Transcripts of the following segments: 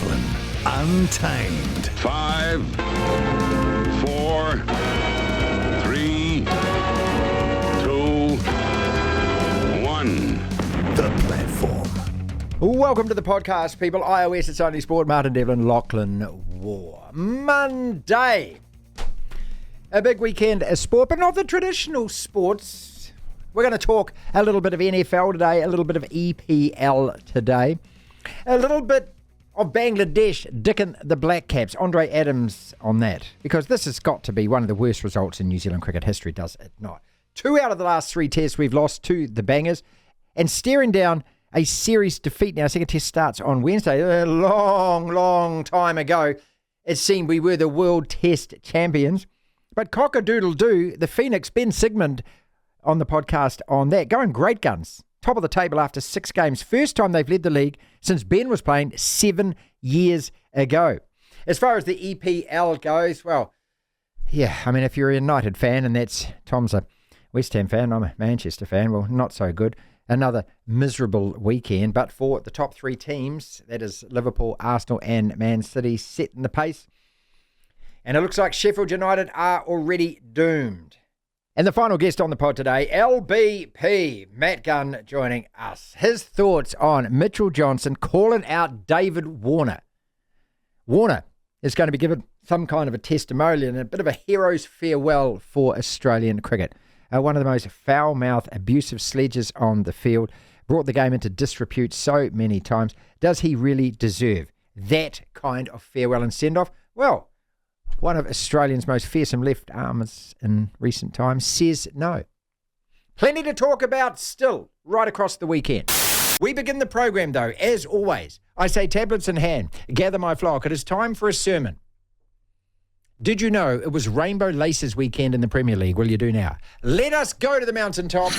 Devlin, Untamed. 5, 4, 3, 2, 1. The Platform. Welcome to the podcast, people. iOS, it's only sport. Martin Devlin, Lachlan War. Monday. A big weekend of sport, but not the traditional sports. We're going to talk a little bit of NFL today, a little bit of EPL today, a little bit of Bangladesh dicking the Black Caps. Andre Adams on that, because this has got to be one of the worst results in New Zealand cricket history, does it not? 2 out of the last 3 tests we've lost to the Bangers, and staring down a series defeat. Now, second test starts on Wednesday. A long time ago, it seemed we were the World Test champions. But cock-a-doodle-doo, the Phoenix, Ben Sigmund, on the podcast on that, going great guns. Top of the table after 6 games. First time they've led the league since Ben was playing 7 years ago. As far as the EPL goes, well, yeah, I mean, if you're a United fan, and Tom's a West Ham fan, I'm a Manchester fan, well, not so good. Another miserable weekend, but for the top 3 teams, that is Liverpool, Arsenal and Man City, setting the pace. And it looks like Sheffield United are already doomed. And the final guest on the pod today, LBP, Matt Gunn, joining us. His thoughts on Mitchell Johnson calling out David Warner. Warner is going to be given some kind of a testimonial and a bit of a hero's farewell for Australian cricket. One of the most foul-mouthed, abusive sledges on the field. Brought the game into disrepute so many times. Does he really deserve that kind of farewell and send-off? Well, one of Australians' most fearsome left armers in recent times says no. Plenty to talk about still, right across the weekend. We begin the program, though, as always. I say tablets in hand, gather my flock. It is time for a sermon. Did you know it was Rainbow Laces weekend in the Premier League? Well, you do now. Let us go to the mountaintop.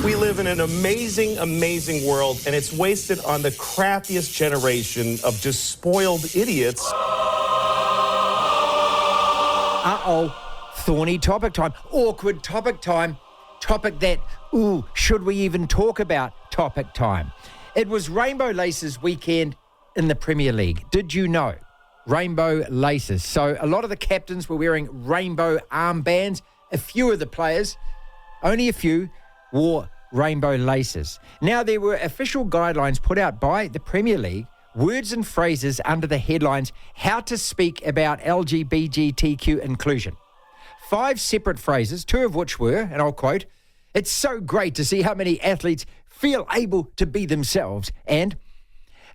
We live in an amazing, amazing world, and it's wasted on the crappiest generation of just spoiled idiots. Thorny topic time. Awkward topic time. Topic that, should we even talk about topic time? It was Rainbow Laces weekend in the Premier League. Did you know? Rainbow laces. So a lot of the captains were wearing rainbow armbands. A few of the players, only a few, wore rainbow laces. Now, there were official guidelines put out by the Premier League, words and phrases under the headlines, how to speak about LGBTQ inclusion. 5 separate phrases, 2 of which were, and I'll quote, "It's so great to see how many athletes feel able to be themselves," and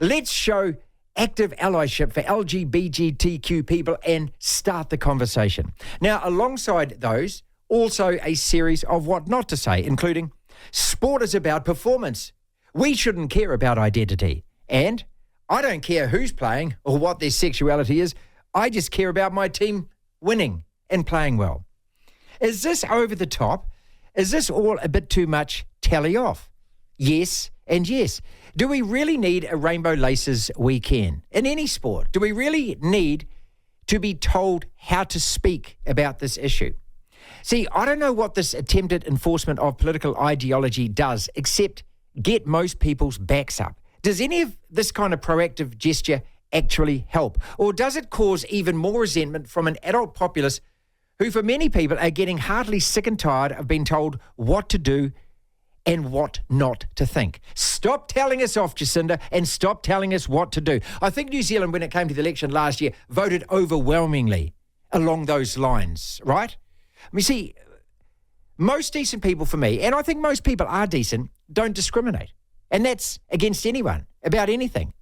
"Let's show active allyship for LGBTQ people and start the conversation." Now, alongside those, also a series of what not to say, including "Sport is about performance. We shouldn't care about identity." And "I don't care who's playing or what their sexuality is. I just care about my team winning and playing well." Is this over the top? Is this all a bit too much tally off? Yes and yes. Do we really need a Rainbow Laces weekend in any sport? Do we really need to be told how to speak about this issue? See, I don't know what this attempted enforcement of political ideology does, except get most people's backs up. Does any of this kind of proactive gesture actually help? Or does it cause even more resentment from an adult populace who, for many people, are getting heartily sick and tired of being told what to do and what not to think? Stop telling us off, Jacinda, and stop telling us what to do. I think New Zealand, when it came to the election last year, voted overwhelmingly along those lines, right? I mean, see, most decent people for me, and I think most people are decent, don't discriminate. And that's against anyone, about anything.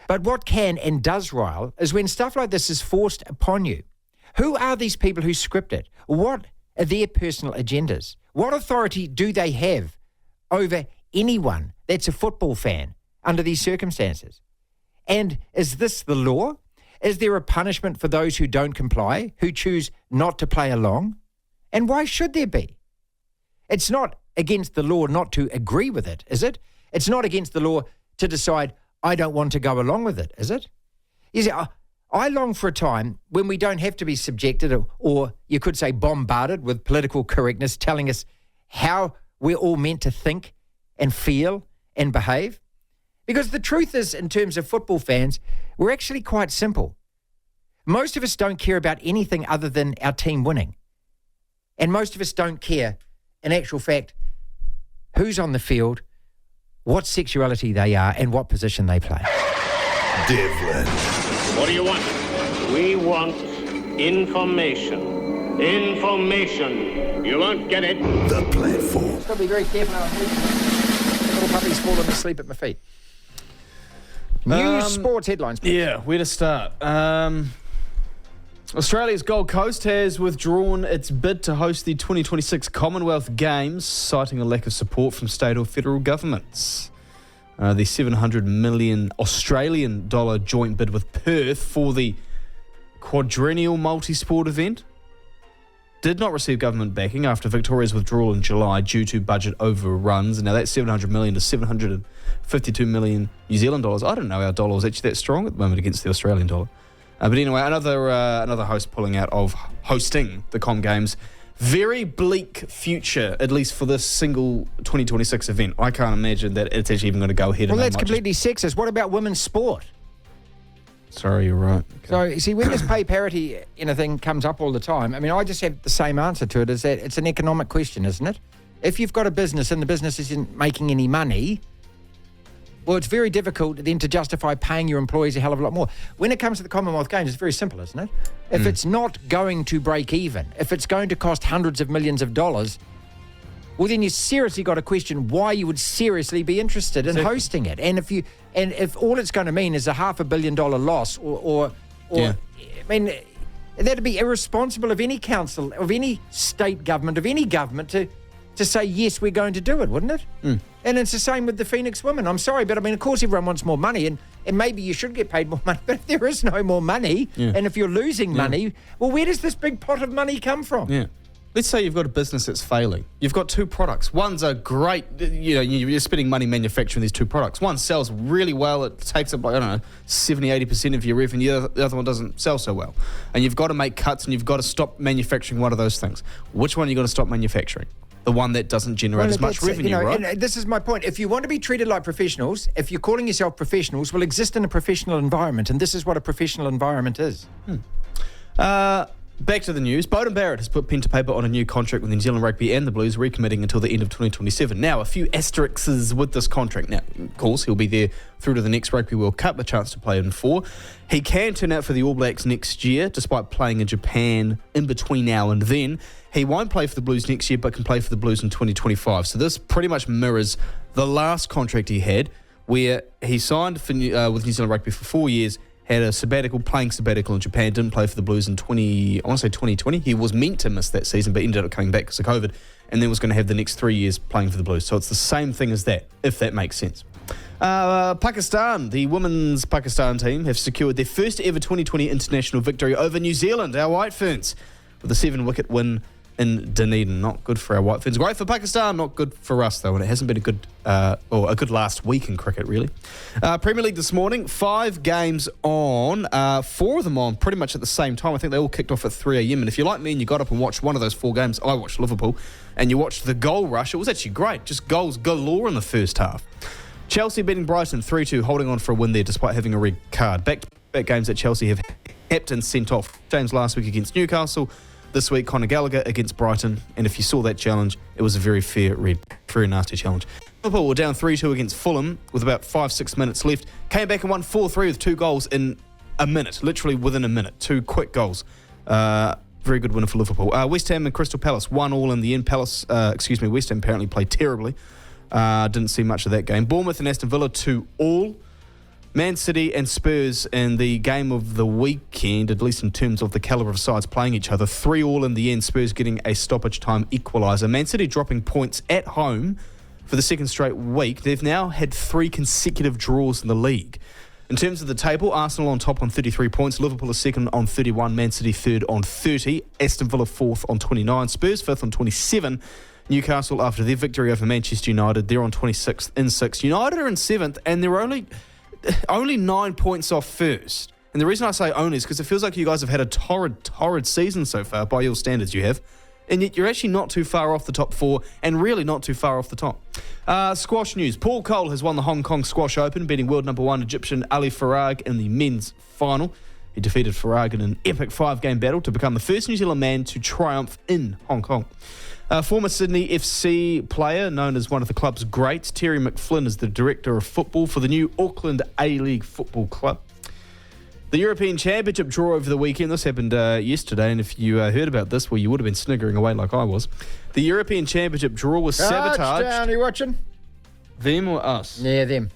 But what can and does rile is when stuff like this is forced upon you. Who are these people who script it? What are their personal agendas? What authority do they have over anyone that's a football fan under these circumstances? And is this the law? Is there a punishment for those who don't comply, who choose not to play along? And why should there be? It's not against the law not to agree with it, is it? It's not against the law to decide, I don't want to go along with it, is it? You see, I long for a time when we don't have to be subjected or you could say bombarded with political correctness telling us how we're all meant to think and feel and behave. Because the truth is, in terms of football fans, we're actually quite simple. Most of us don't care about anything other than our team winning. And most of us don't care, in actual fact, who's on the field, what sexuality they are, and what position they play. Devlin. What do you want? We want information. Information. You won't get it. The platform. Got to be very careful how I'm leaving. Little puppy's falling asleep at my feet. News sports headlines, please. Yeah, where to start? Australia's Gold Coast has withdrawn its bid to host the 2026 Commonwealth Games, citing a lack of support from state or federal governments. The $700 million Australian dollar joint bid with Perth for the quadrennial multi-sport event did not receive government backing after Victoria's withdrawal in July due to budget overruns. And now that's $700 million to $752 million New Zealand dollars. I don't know our dollar was actually that strong at the moment against the Australian dollar. But anyway, another host pulling out of hosting the Com Games. Very bleak future, at least for this single 2026 event. I can't imagine that it's actually even going to go ahead. Well, that's completely sexist. What about women's sport? Sorry, you're right. Okay. So, you see, when this pay parity thing comes up all the time, I mean, I just have the same answer to it, is that it's an economic question, isn't it? If you've got a business and the business isn't making any money, well, it's very difficult then to justify paying your employees a hell of a lot more. When it comes to the Commonwealth Games, it's very simple, isn't it? If it's not going to break even, if it's going to cost hundreds of millions of dollars, well, then you seriously got to question why you would seriously be interested in hosting it. And if all it's going to mean is a $500 million loss, or I mean, that'd be irresponsible of any council, of any state government, of any government to say, yes, we're going to do it, wouldn't it? And it's the same with the Phoenix women. I'm sorry, but I mean, of course everyone wants more money, and maybe you should get paid more money, but if there is no more money, and if you're losing money, well, where does this big pot of money come from? Yeah. Let's say you've got a business that's failing. You've got two products. One's a great, you're spending money manufacturing these two products. One sells really well. It takes up, 70, 80% of your revenue. The other one doesn't sell so well. And you've got to make cuts, and you've got to stop manufacturing one of those things. Which one are you going to stop manufacturing? The one that doesn't generate as much revenue, right? And this is my point. If you want to be treated like professionals, if you're calling yourself professionals, will exist in a professional environment, and this is what a professional environment is. Back to the news. Beauden Barrett has put pen to paper on a new contract with New Zealand Rugby and the Blues, recommitting until the end of 2027. Now, a few asterisks with this contract. Now, of course, he'll be there through to the next Rugby World Cup, a chance to play in 4. He can turn out for the All Blacks next year, despite playing in Japan in between now and then. He won't play for the Blues next year, but can play for the Blues in 2025. So this pretty much mirrors the last contract he had, where he signed for, with New Zealand Rugby for 4 years, had a playing sabbatical in Japan, didn't play for the Blues in 2020. He was meant to miss that season, but ended up coming back because of COVID, and then was going to have the next 3 years playing for the Blues. So it's the same thing as that, if that makes sense. Pakistan, the women's Pakistan team, have secured their first ever 2020 international victory over New Zealand, our White Ferns, with a 7-wicket win in Dunedin. Not good for our White Ferns. Great for Pakistan, not good for us though, and it hasn't been a good last week in cricket really. Premier League this morning, 5 games on, 4 of them on pretty much at the same time. I think they all kicked off at 3 a.m. and if you're like me and you got up and watched one of those 4 games, I watched Liverpool, and you watched the goal rush, it was actually great. Just goals galore in the first half. Chelsea beating Brighton 3-2, holding on for a win there despite having a red card. Back-to-back games that Chelsea have captain sent off. James last week against Newcastle. This week, Conor Gallagher against Brighton. And if you saw that challenge, it was a very fair red, very nasty challenge. Liverpool were down 3-2 against Fulham with about 5-6 minutes left. Came back and won 4-3 with 2 goals in a minute, literally within a minute. 2 quick goals. Very good winner for Liverpool. West Ham and Crystal Palace, 1-1 in the end. West Ham apparently played terribly. Didn't see much of that game. Bournemouth and Aston Villa 2-2. Man City and Spurs in the game of the weekend, at least in terms of the calibre of sides playing each other, 3-3 in the end, Spurs getting a stoppage time equaliser. Man City dropping points at home for the second straight week. They've now had 3 consecutive draws in the league. In terms of the table, Arsenal on top on 33 points, Liverpool is second on 31, Man City third on 30, Aston Villa fourth on 29, Spurs fifth on 27, Newcastle, after their victory over Manchester United, they're on 26th in 6th. United are in 7th, and they're only 9 points off first. And the reason I say only is because it feels like you guys have had a torrid season so far, by your standards you have. and yet you're actually not too far off the top 4 and really not too far off the top. Squash news. Paul Cole has won the Hong Kong Squash Open, beating world number 1 Egyptian Ali Farag in the men's final. He defeated Farag in an epic 5-game battle to become the first New Zealand man to triumph in Hong Kong. Former Sydney FC player, known as one of the club's greats, Terry McFlynn is the director of football for the new Auckland A-League Football Club. The European Championship draw over the weekend. This happened yesterday, and if you heard about this, well, you would have been sniggering away like I was. The European Championship draw was sabotaged. Touchdown, are you watching? Them or us? Yeah, them.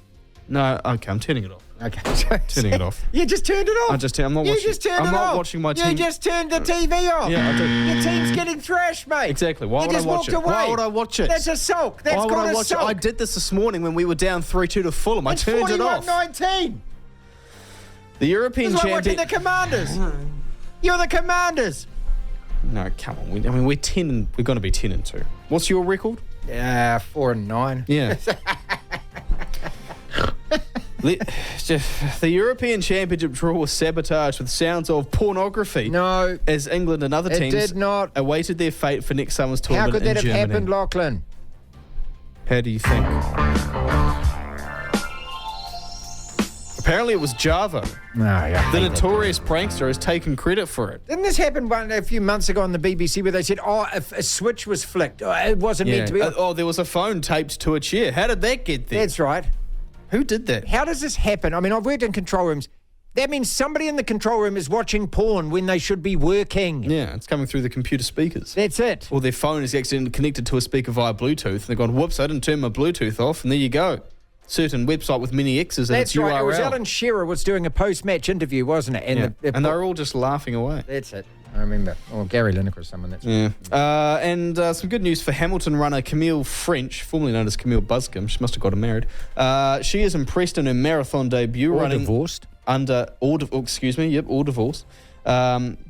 No, okay, I'm turning it off. Okay. Turning it off. You just turned it off. I'm not watching. I'm not off. watching my team. You just turned the TV off. Yeah, I did. Your team's getting thrashed, mate. Exactly. Why you would I just watch walked it? away. Why would I watch it? That's a sulk. That's Why would called I a watch sulk. it? I did this morning when we were down 3-2 to Fulham. I turned it off. 41-19. The European It's like watching Champion. the Commanders. You're the Commanders. No, come on. We're 10. We're going to be 10-2. What's your record? 4-9. Yeah. The European Championship draw was sabotaged with sounds of pornography. No. As England and other It teams did not. awaited their fate for next summer's How tournament could that in have Germany. happened, Lachlan? How do you think? Apparently it was Java. No, yeah. The notorious prankster has taken credit for it. Didn't this happen a few months ago on the BBC where they said, if a switch was flicked, it wasn't meant to be. There was a phone taped to a chair. How did that get there? That's right. Who did that? How does this happen? I mean, I've worked in control rooms. That means somebody in the control room is watching porn when they should be working. Yeah, it's coming through the computer speakers. That's it. Or their phone is accidentally connected to a speaker via Bluetooth, and they've gone, whoops, I didn't turn my Bluetooth off, and there you go. Certain website with many X's in its That's right. URL. It was Alan Shearer was doing a post-match interview, wasn't it? And And, they were all just laughing away. That's it. I remember. Or Gary Lineker or someone. That's Yeah. And some good news for Hamilton runner Camille French, formerly known as Camille Buscombe. She must have got married. She is impressed in her marathon debut. Or running divorced. Or divorced.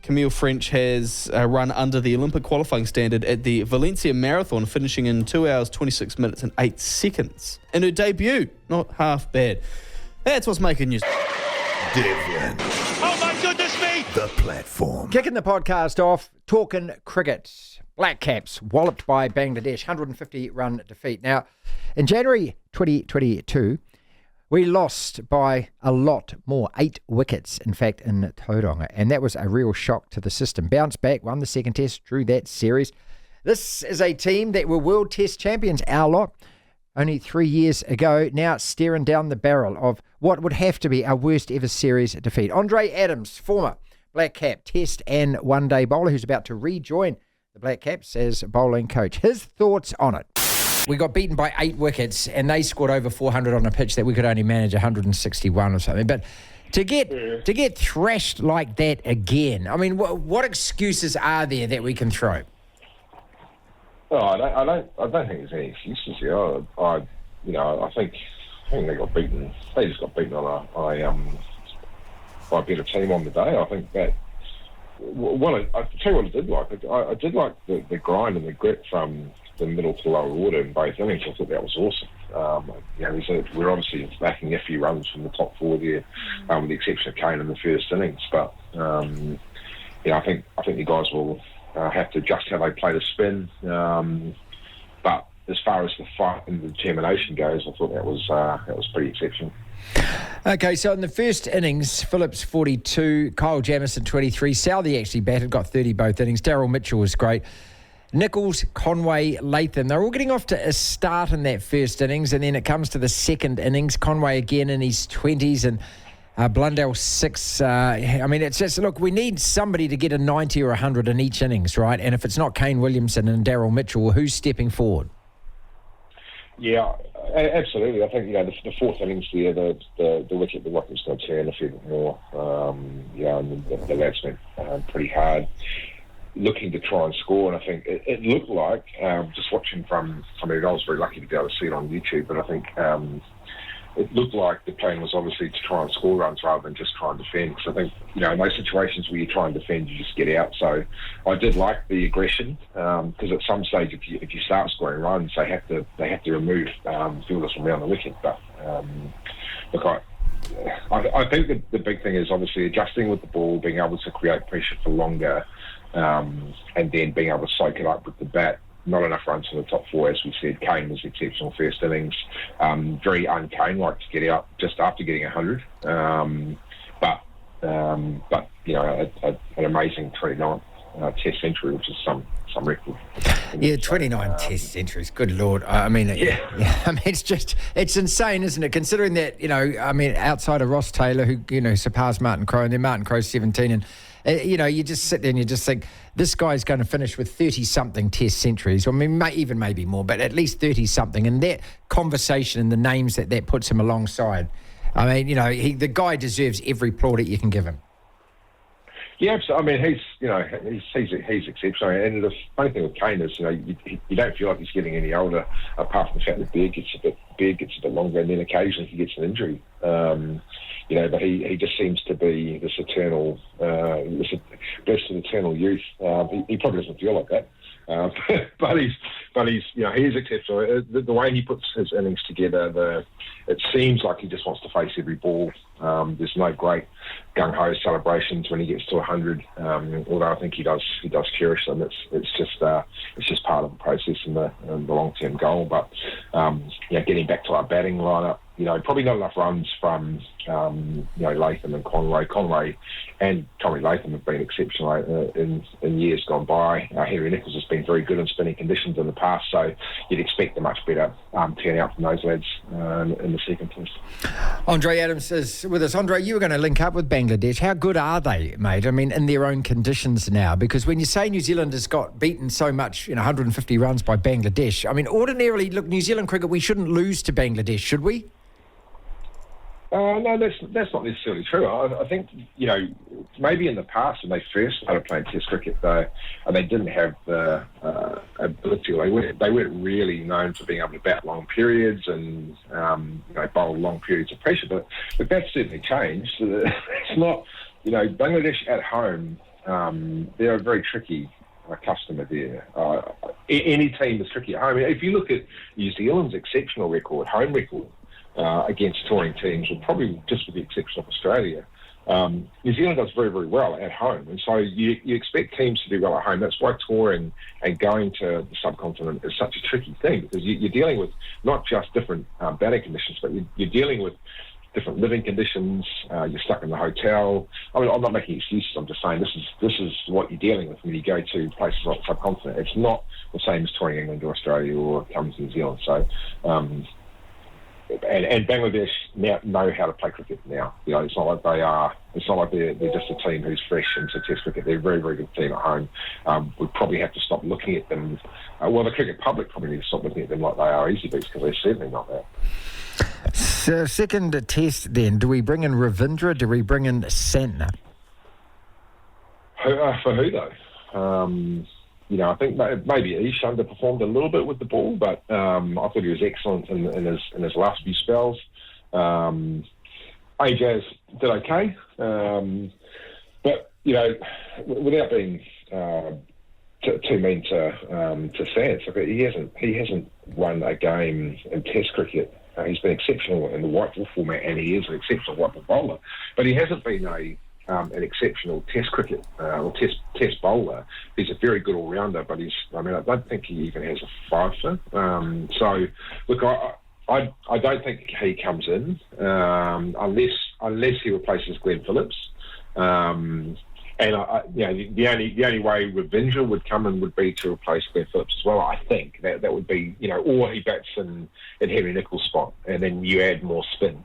Camille French has run under the Olympic qualifying standard at the Valencia Marathon, finishing in 2 hours, 26 minutes and 8 seconds. In her debut, not half bad. That's what's making news. Devlin, Oh my goodness me! the platform. Kicking the podcast off, talking cricket. Black Caps walloped by Bangladesh, 150-run defeat. Now, in January 2022, we lost by a lot more, 8 wickets, in fact, in Tauranga, and that was a real shock to the system. Bounced back, won the second test, drew that series. This is a team that were World Test champions, our lot, only 3 years ago, now staring down the barrel of what would have to be our worst ever series defeat. Andre Adams, former Black Cap Test and one-day bowler, who's about to rejoin the Black Caps as bowling coach. His thoughts on it. We got beaten by 8 wickets and they scored over 400 on a pitch that we could only manage 161 or something. But to get thrashed like that again, I mean, what excuses are there that we can throw? No, I don't think there's any excuses here. I think they got beaten. They just got beaten by a better team on the day. I think that. Well, I tell you what I did like. I did like the grind and the grit from the middle to lower order in both innings. I thought that was awesome. We're obviously lacking iffy runs from the top 4 there, with the exception of Kane in the first innings. But I think you guys will have to adjust how they play the spin. But as far as the fight and the determination goes, I thought that was pretty exceptional. Okay, so in the first innings, Phillips 42, Kyle Jamieson 23, Southey actually batted, got 30 both innings. Daryl Mitchell was great. Nichols, Conway, Latham, they're all getting off to a start in that first innings, and then it comes to the second innings. Conway again in his 20s and Blundell 6. I mean, it's just, look, we need somebody to get a 90 or 100 in each innings, right? And if it's not Kane Williamson and Daryl Mitchell, who's stepping forward? Yeah, absolutely. I think the fourth innings there, the wicket was going to turn a fair bit more. And the lads went pretty hard, looking to try and score. And I think it looked like, just watching from I was very lucky to be able to see it on YouTube, but I think it looked like the plan was obviously to try and score runs rather than just try and defend. Because I think, in those situations where you try and defend, you just get out. So I did like the aggression, because at some stage, if you start scoring runs, they have to remove fielders from around the wicket. But look, I think that the big thing is obviously adjusting with the ball, being able to create pressure for longer, and then being able to soak it up with the bat. Not enough runs in the top four, as we said. Kane was exceptional first innings. Very un-Kane-like to get out just after getting 100. But you know, an amazing 29th Test century, which is some record. Yeah, 29 Test centuries. Good Lord. I mean, I mean, it's insane, isn't it? Considering that, you know, I mean, outside of Ross Taylor, who, you know, surpassed Martin Crowe, and then Martin Crowe's 17, and you know, you just sit there and you just think this guy's going to finish with 30-something Test centuries. I mean, even maybe more, but at least 30-something. And that conversation and the names that puts him alongside, I mean, you know, the guy deserves every plaudit you can give him. Yeah, absolutely. I mean, he's exceptional. And the funny thing with Kane is, you know, you don't feel like he's getting any older, apart from the fact that beard gets a bit longer, and then occasionally he gets an injury. You know, but he just seems to be this eternal, burst of eternal youth. He probably doesn't feel like that. But he's you know, he is exceptional. The way he puts his innings together, it seems like he just wants to face every ball. There's no great gung-ho celebrations when he gets to 100. Although I think he does cherish them. It's just part of the process and the long-term goal. But you know, getting back to our batting lineup, you know, probably not enough runs from you know, Latham and Conway. Conway and Tommy Latham have been exceptional in years gone by. Henry Nicholls has been very good in spinning conditions in the past, so you'd expect a much better turnout from those lads in the second test. Andre Adams is with us. Andre, you were going to link up with Bangladesh. How good are they, mate? I mean, in their own conditions now? Because when you say New Zealand has got beaten so much, you know, 150 runs by Bangladesh, I mean, ordinarily, look, New Zealand cricket, we shouldn't lose to Bangladesh, should we? No, that's not necessarily true. I think, you know, maybe in the past when they first started playing Test cricket, they didn't have the ability. They weren't really known for being able to bat long periods and you know, bowl long periods of pressure. But that's certainly changed. It's not, you know, Bangladesh at home. They're a very tricky customer there. Any team is tricky at home. If you look at New Zealand's exceptional record, home record, against touring teams, or probably just with the exception of Australia, New Zealand does very, very well at home. And so you expect teams to do well at home. That's why touring and going to the subcontinent is such a tricky thing, because you're dealing with not just different batting conditions, but you're dealing with different living conditions. You're stuck in the hotel. I mean, I'm not making excuses. I'm just saying this is what you're dealing with when you go to places like the subcontinent. It's not the same as touring England or Australia or coming to New Zealand. So, and Bangladesh now know how to play cricket now. You know, it's not like they're just a team who's fresh into Test cricket. They're a very, very good team at home. We probably have to stop looking at them. Well, the cricket public probably need to stop looking at them like they are easy beats, because they're certainly not that. So, second test then, do we bring in Ravindra? Do we bring in Santner? For who though? You know, I think maybe Ish underperformed a little bit with the ball, but I thought he was excellent in his last few spells. Ajaz did okay, but you know, without being too mean to Sants, he hasn't won a game in Test cricket. He's been exceptional in the white ball format, and he is an exceptional white ball bowler, but he hasn't been an exceptional Test cricket or test bowler. He's a very good all-rounder, but I don't think he even has a five-fer. So, look, I don't think he comes in unless he replaces Glenn Phillips. And you know, the only way Ravindra would come in would be to replace Glenn Phillips as well. I think that would be, you know, or he bats in Henry Nicholls' spot, and then you add more spin.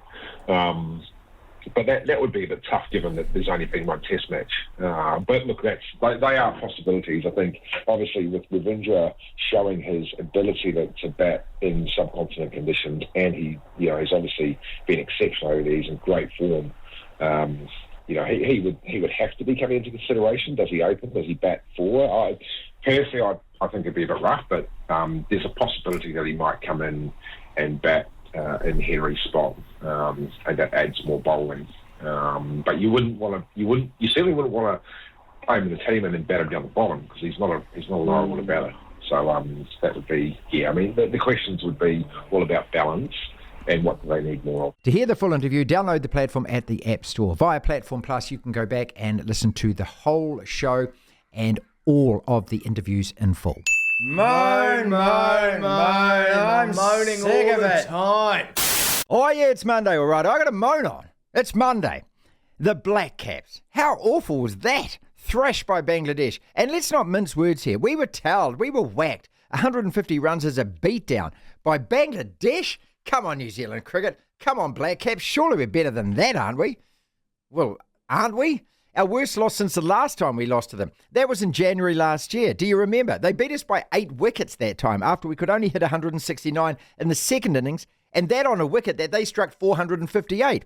But that would be a bit tough, given that there's only been one Test match. But look, they are possibilities. I think, obviously, with Ravindra showing his ability to bat in subcontinent conditions, and he's obviously been exceptional over there. He's in great form. You know, he would have to be coming into consideration. Does he open? Does he bat four? Personally, I think it'd be a bit rough, but there's a possibility that he might come in and bat in Henry's spot, and that adds more bowling. But you certainly wouldn't want to play him in the team and then bat him down the bottom, because he's not a lower order batter. So that would be, I mean, the questions would be all about balance and what do they need more of. To hear the full interview, download the platform at the App Store. Via Platform Plus, you can go back and listen to the whole show and all of the interviews in full. Moan. I'm moaning sick all of the it. time. Oh, yeah, it's Monday, all right. I got to moan on. It's Monday. The Black Caps. How awful was that? Thrashed by Bangladesh. And let's not mince words here. We were towelled. We were whacked. 150 runs as a beatdown by Bangladesh. Come on, New Zealand cricket. Come on, Black Caps. Surely we're better than that, aren't we? Well, aren't we? Our worst loss since the last time we lost to them. That was in January last year. Do you remember? They beat us by 8 wickets that time after we could only hit 169 in the second innings, and that on a wicket that they struck 458.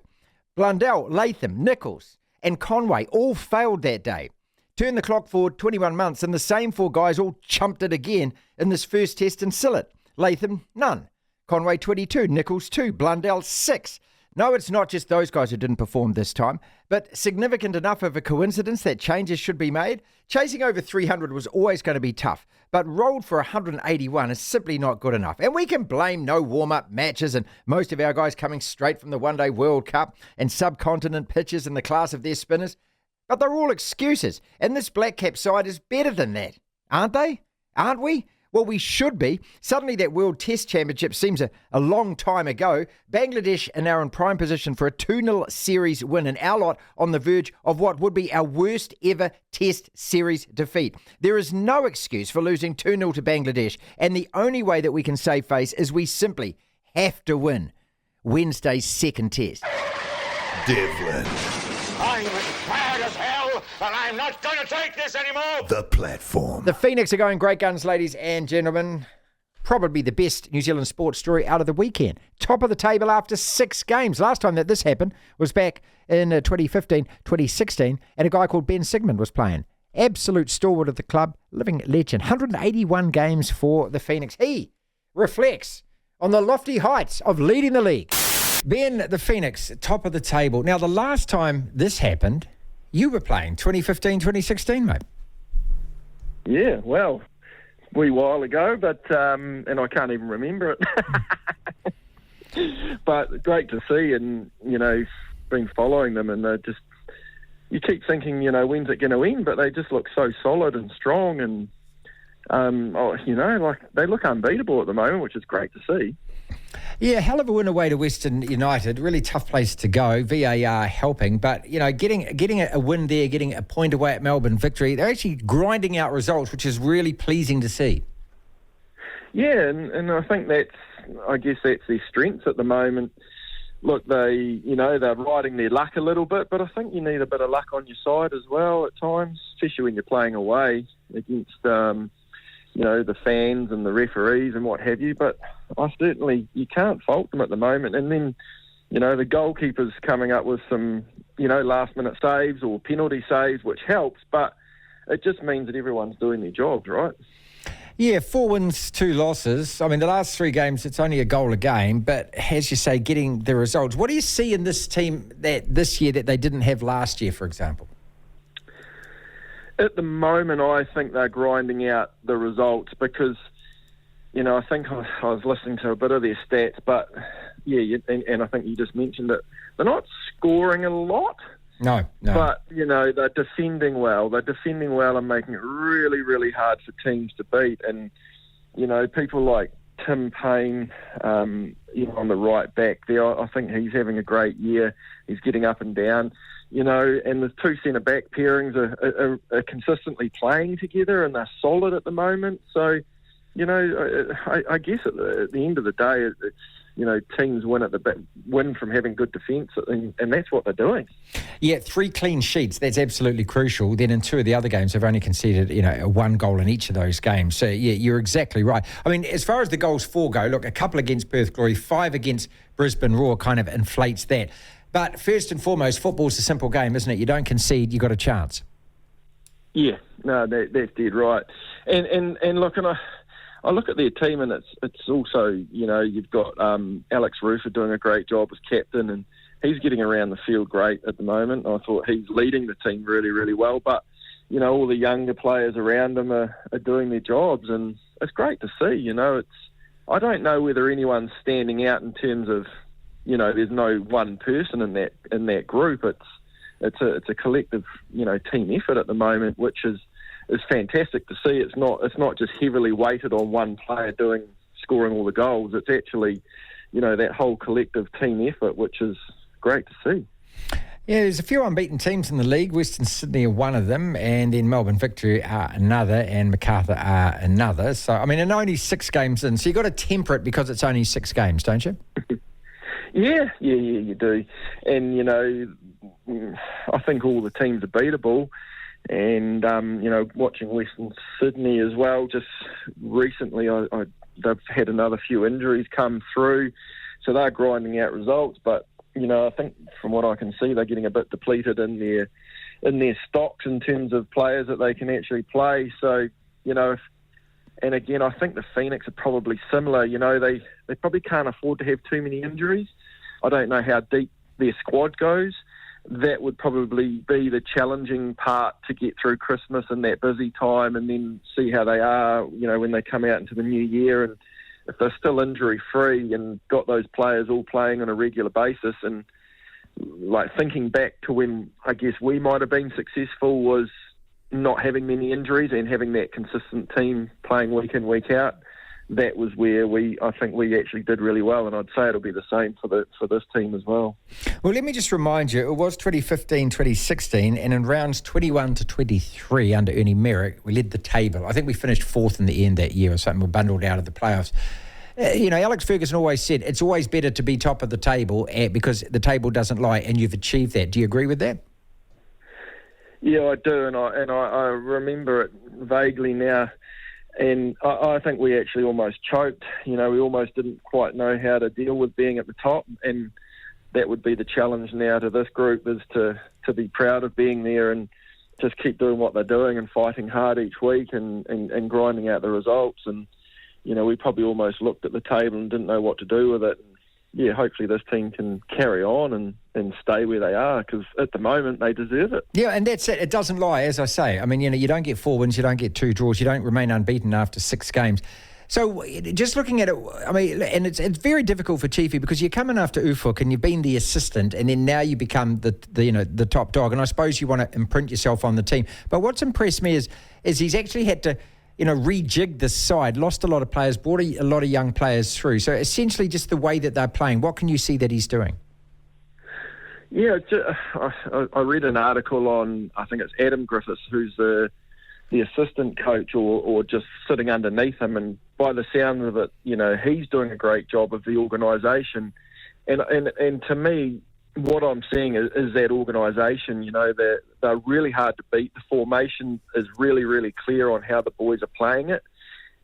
Blundell, Latham, Nichols and Conway all failed that day. Turn the clock forward 21 months and the same 4 guys all chumped it again in this first test in Sillett. Latham, none. Conway, 22. Nichols, 2. Blundell, 6. No, it's not just those guys who didn't perform this time, but significant enough of a coincidence that changes should be made. Chasing over 300 was always going to be tough, but rolled for 181 is simply not good enough. And we can blame no warm-up matches and most of our guys coming straight from the One-Day World Cup and subcontinent pitches in the class of their spinners, but they're all excuses. And this Black Cap side is better than that, aren't they? Aren't we? Well, we should be. Suddenly that World Test Championship seems a long time ago. Bangladesh are now in prime position for a 2-0 series win, and our lot on the verge of what would be our worst ever Test series defeat. There is no excuse for losing 2-0 to Bangladesh, and the only way that we can save face is we simply have to win Wednesday's second Test. Devlin, I'm as tired as hell, and I'm not going to take this anymore. the platform. The Phoenix are going great guns, ladies and gentlemen. Probably the best New Zealand sports story out of the weekend. Top of the table after 6 games. Last time that this happened was back in 2015, 2016, and a guy called Ben Sigmund was playing. Absolute stalwart of the club, living legend. 181 games for the Phoenix. He reflects on the lofty heights of leading the league. Ben, the Phoenix, top of the table. Now, the last time this happened, you were playing 2015, 2016, mate. Yeah, well, a wee while ago, but and I can't even remember it. But great to see, and been following them, and they're just, you keep thinking, when's it going to end? But they just look so solid and strong, and they look unbeatable at the moment, which is great to see. Yeah, hell of a win away to Western United. Really tough place to go. VAR helping, but getting a win there, getting a point away at Melbourne Victory. They're actually grinding out results, which is really pleasing to see. Yeah, and I think that's their strength at the moment. Look, they're riding their luck a little bit, but I think you need a bit of luck on your side as well at times, especially when you're playing away against the fans and the referees and what have you. But you can't fault them at the moment. And then, the goalkeeper's coming up with some, last-minute saves or penalty saves, which helps, but it just means that everyone's doing their jobs, right? Yeah, 4 wins, 2 losses. I mean, the last 3 games, it's only a goal a game, but as you say, getting the results. What do you see in this team that this year that they didn't have last year, for example? At the moment, I think they're grinding out the results because, I think I was listening to a bit of their stats, but, yeah, and I think you just mentioned it, they're not scoring a lot. No. But, they're defending well. They're defending well and making it really, really hard for teams to beat. And, people like Tim Payne, on the right back there, I think he's having a great year. He's getting up and down. And the 2 centre-back pairings are consistently playing together, and they're solid at the moment. So, I guess at the end of the day, it's, teams win from having good defence, and that's what they're doing. Yeah, 3 clean sheets, that's absolutely crucial. Then in 2 of the other games, they've only conceded, 1 goal in each of those games. So, yeah, you're exactly right. I mean, as far as the goals for go, look, a couple against Perth Glory, 5 against Brisbane Roar kind of inflates that. But first and foremost, football's a simple game, isn't it? You don't concede, you got a chance. Yeah, no, that's dead right. And look, I look at their team, and it's also, you've got Alex Rufer doing a great job as captain, and he's getting around the field great at the moment. I thought he's leading the team really, really well. But, all the younger players around him are doing their jobs, and it's great to see. I don't know whether anyone's standing out in terms of, there's no one person in that group. It's a collective, team effort at the moment, which is fantastic to see. It's not just heavily weighted on one player scoring all the goals. It's actually, that whole collective team effort, which is great to see. Yeah, there's a few unbeaten teams in the league. Western Sydney are one of them, and then Melbourne Victory are another, and Macarthur are another. So, and only 6 games in. So you've got to temper it because it's only 6 games, don't you? Yeah, you do. And, I think all the teams are beatable. And, watching Western Sydney as well, just recently they've had another few injuries come through. So they're grinding out results. But, I think from what I can see, they're getting a bit depleted in their stocks in terms of players that they can actually play. So, and again, I think the Phoenix are probably similar. They probably can't afford to have too many injuries. I don't know how deep their squad goes. That would probably be the challenging part to get through Christmas and that busy time, and then see how they are, when they come out into the new year. And if they're still injury-free and got those players all playing on a regular basis, and like thinking back to when I guess we might have been successful was not having many injuries and having that consistent team playing week in, week out. That was where I think we actually did really well, and I'd say it'll be the same for this team as well. Well, let me just remind you, it was 2015, 2016, and in rounds 21 to 23 under Ernie Merrick, we led the table. I think we finished 4th in the end that year or something. We bundled out of the playoffs. Alex Ferguson always said it's always better to be top of the table because the table doesn't lie, and you've achieved that. Do you agree with that? Yeah, I do, and I remember it vaguely now. And I think we actually almost choked. We almost didn't quite know how to deal with being at the top. And that would be the challenge now to this group, is to be proud of being there and just keep doing what they're doing and fighting hard each week and grinding out the results. And, we probably almost looked at the table and didn't know what to do with it. And, yeah, hopefully this team can carry on and stay where they are, because at the moment they deserve it. Yeah, and that's it. It doesn't lie, as I say. You don't get 4 wins, you don't get 2 draws, you don't remain unbeaten after 6 games. So just looking at it, and it's very difficult for Chiefy, because you're coming after Ufuk and you've been the assistant, and then now you become the top dog. And I suppose you want to imprint yourself on the team. But what's impressed me is he's actually had to rejig this side, lost a lot of players, brought a lot of young players through. So essentially just the way that they're playing, what can you see that he's doing? Yeah, I read an article on, I think it's Adam Griffiths, who's the assistant coach or just sitting underneath him. And by the sound of it, he's doing a great job of the organisation. And to me, what I'm seeing is that organisation, they're really hard to beat. The formation is really, really clear on how the boys are playing it.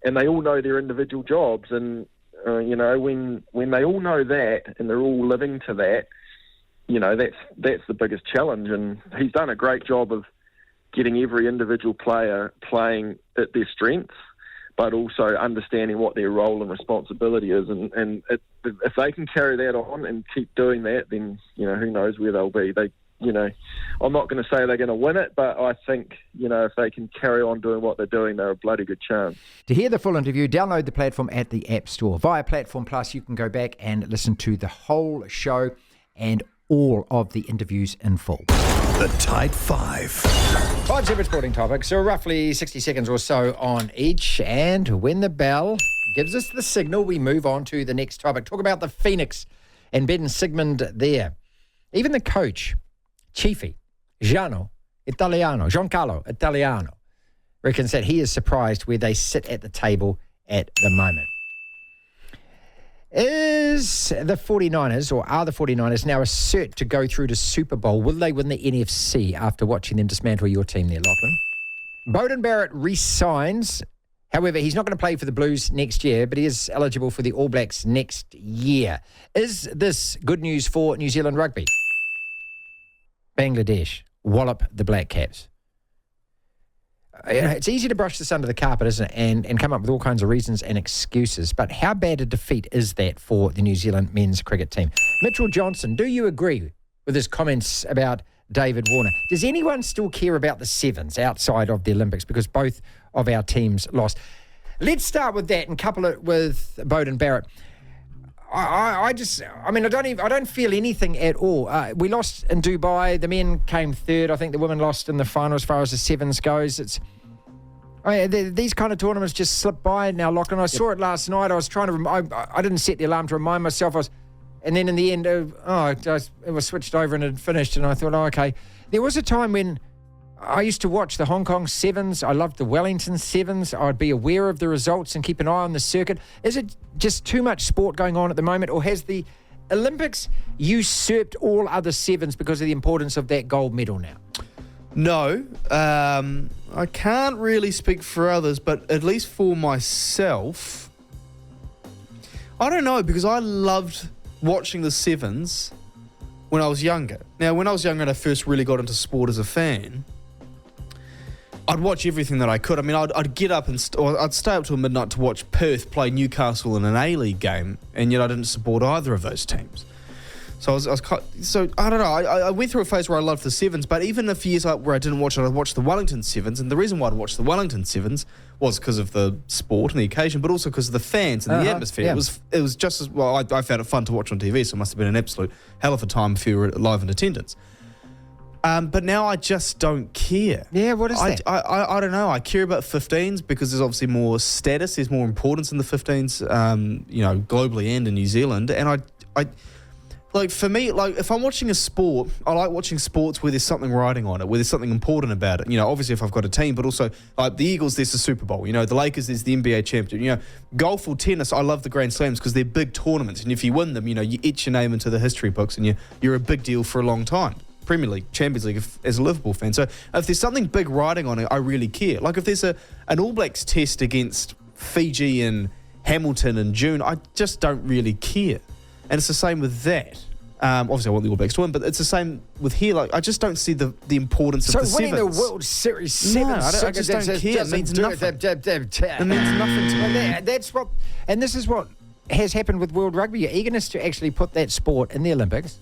And they all know their individual jobs. And, when they all know that and they're all living to that, that's the biggest challenge. And he's done a great job of getting every individual player playing at their strengths, but also understanding what their role and responsibility is. And if they can carry that on and keep doing that, then, who knows where they'll be. I'm not going to say they're going to win it, but I think, if they can carry on doing what they're doing, they're a bloody good chance. To hear the full interview, download the platform at the App Store. Via Platform Plus, you can go back and listen to the whole show and all of the interviews in full. The Tide 5. 5 separate sporting topics, so roughly 60 seconds or so on each. And when the bell gives us the signal, we move on to the next topic. Talk about the Phoenix and Ben Sigmund there. Even the coach, Chiefy, Giancarlo Italiano, reckons that he is surprised where they sit at the table at the moment. Is the 49ers, or are the 49ers now a cert to go through to Super Bowl? Will they win the NFC after watching them dismantle your team there, Lachlan? Beauden Barrett re-signs. However, he's not going to play for the Blues next year, but he is eligible for the All Blacks next year. Is this good news for New Zealand rugby? Bangladesh wallop the Black Caps. It's easy to brush this under the carpet, isn't it, and come up with all kinds of reasons and excuses. But how bad a defeat is that for the New Zealand men's cricket team? Mitchell Johnson, do you agree with his comments about David Warner? Does anyone still care about the Sevens outside of the Olympics, because both of our teams lost? Let's start with that and couple it with Beauden Barrett. I don't feel anything at all. We lost in Dubai. The men came third. I think the women lost in the final as far as the Sevens goes. These kind of tournaments just slip by now, Lachlan. I saw it last night. I was trying to. I didn't set the alarm to remind myself. And then in the end, it was switched over and it finished. And I thought, okay. There was a time when I used to watch the Hong Kong Sevens. I loved the Wellington Sevens. I'd be aware of the results and keep an eye on the circuit. Is it just too much sport going on at the moment, or has the Olympics usurped all other sevens because of the importance of that gold medal now? No, I can't really speak for others, but at least for myself, I don't know, because I loved watching the sevens when I was younger. Now, when I was younger and I first really got into sport as a fan, I'd watch everything that I could. I mean, I'd get up and I'd stay up till midnight to watch Perth play Newcastle in an A-League game, and yet I didn't support either of those teams. So I don't know. I went through a phase where I loved the sevens, but even a few years where I didn't watch it, I watched the Wellington Sevens, and the reason why I'd watch the Wellington Sevens was because of the sport and the occasion, but also because of the fans and the atmosphere. Yeah. It was just as well. I found it fun to watch on TV, so it must have been an absolute hell of a time if you were live in attendance. But now I just don't care. Yeah, what is that? I don't know. I care about 15s because there's obviously more status, there's more importance in the 15s, globally and in New Zealand. And I like, for me, like, if I'm watching a sport, I like watching sports where there's something riding on it, where there's something important about it. You know, obviously if I've got a team, but also like the Eagles, there's the Super Bowl. You know, the Lakers, there's the NBA championship. You know, golf or tennis, I love the Grand Slams because they're big tournaments. And if you win them, you know, you etch your name into the history books and you're a big deal for a long time. Premier League, Champions League, as a Liverpool fan. So if there's something big riding on it, I really care. Like if there's an All Blacks test against Fiji and Hamilton in June, I just don't really care. And it's the same with that. Obviously, I want the All Blacks to win, but it's the same with here. Like, I just don't see the importance of the sevens. So winning the World Series sevens, I just don't care. It means nothing. It means nothing to me. That's what, and this is what has happened with World Rugby. Your eagerness to actually put that sport in the Olympics